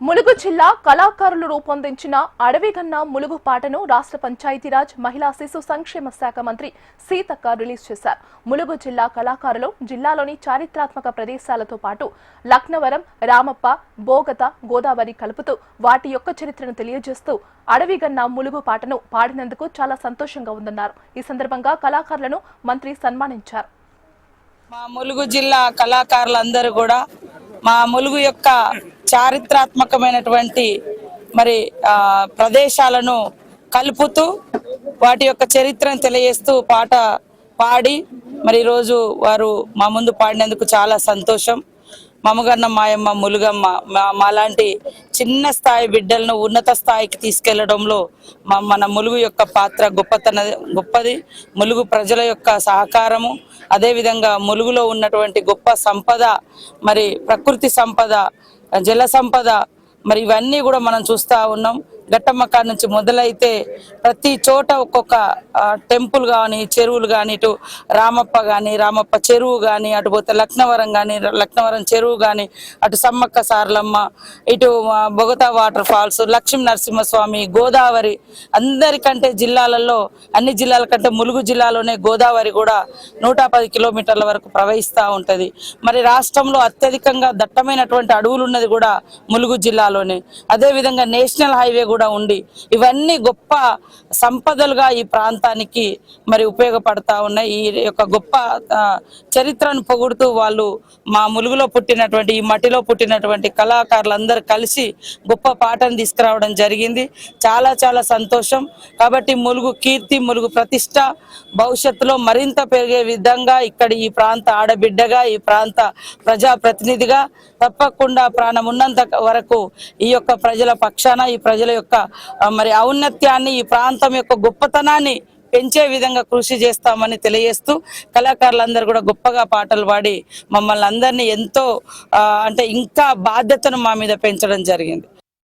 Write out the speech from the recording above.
ములుగు జిల్లా కళాకారులు రూపొందించిన అడవిగన్న ములుగు పాటను రాష్ట్ర పంచాయతీరాజ్ మహిళా శిశు సంక్షేమ శాఖ మంత్రి సీతక్క రిలీజ్ చేశారు. ములుగు జిల్లా కళాకారులు జిల్లాలోని చారిత్రాత్మక ప్రదేశాలతో పాటు లక్నవరం, రామప్ప, బోగత, గోదావరి కలుపుతూ వాటి యొక్క చరిత్రను తెలియజేస్తూ అడవిగన్న ములుగు పాటను పాడినందుకు చాలా సంతోషంగా ఉందన్నారు. ఈ సందర్భంగా కళాకారులను మంత్రి సన్మానించారు. మా ములుగు జిల్లా కళాకారులందరూ కూడా మా ములుగు యొక్క చారిత్రాత్మకమైనటువంటి మరి ప్రదేశాలను కలుపుతూ వాటి యొక్క చరిత్రను తెలియజేస్తూ పాట పాడి మరి ఈరోజు వారు మా ముందు పాడినందుకు చాలా సంతోషం. మమగన్న మాయమ్మ ములుగమ్మ మాలాంటి చిన్న స్థాయి బిడ్డలను ఉన్నత స్థాయికి తీసుకెళ్లడంలో మన ములుగు యొక్క పాత్ర గొప్పది. ములుగు ప్రజల యొక్క సహకారము, అదేవిధంగా ములుగులో ఉన్నటువంటి గొప్ప సంపద, మరి ప్రకృతి సంపద, జల సంపద, మరి ఇవన్నీ కూడా మనం చూస్తూ ఉన్నాం. ఘట్టమ్మ కాడ నుంచి మొదలైతే ప్రతి చోట ఒక్కొక్క టెంపుల్ కానీ, చెరువులు కానీ, ఇటు రామప్ప కానీ, రామప్ప చెరువు కానీ, అటు పోతే లక్నవరం కానీ, లక్నవరం చెరువు కానీ, అటు సమ్మక్క సారలమ్మ, ఇటు బొగతా వాటర్ ఫాల్స్, లక్ష్మీ నరసింహస్వామి, గోదావరి, అందరికంటే జిల్లాలలో అన్ని జిల్లాల కంటే ములుగు జిల్లాలోనే గోదావరి కూడా 110 కిలోమీటర్ల వరకు ప్రవహిస్తూ ఉంటుంది. మరి రాష్ట్రంలో అత్యధికంగా దట్టమైనటువంటి అడవులు ఉన్నది కూడా ములుగు జిల్లాలోనే. అదేవిధంగా నేషనల్ హైవే కూడా ఉండి ఇవన్నీ గొప్ప సంపదలుగా ఈ ప్రాంతానికి మరి ఉపయోగపడతా ఉన్నాయి. ఈ యొక్క గొప్ప చరిత్రను పొగుడుతూ వాళ్ళు మా ములుగులో పుట్టినటువంటి, ఈ మట్టిలో పుట్టినటువంటి కళాకారులందరూ కలిసి గొప్ప పాటను తీసుకురావడం జరిగింది. చాలా చాలా సంతోషం. కాబట్టి ములుగు కీర్తి, ములుగు ప్రతిష్ట భవిష్యత్తులో మరింత పెరిగే విధంగా ఇక్కడ ఈ ప్రాంత ఆడబిడ్డగా, ఈ ప్రాంత ప్రజాప్రతినిధిగా తప్పకుండా ప్రాణం ఉన్నంత వరకు ఈ యొక్క ప్రజల పక్షాన, ఈ ప్రజల యొక్క మరి ఔన్నత్యాన్ని, ఈ ప్రాంతం యొక్క గొప్పతనాన్ని పెంచే విధంగా కృషి చేస్తామని తెలియజేస్తూ కళాకారులందరూ కూడా గొప్పగా పాటలు పాడి మమ్మల్ని అందరినీ ఎంతో అంటే ఇంకా బాధ్యతను మా మీద పెంచడం జరిగింది.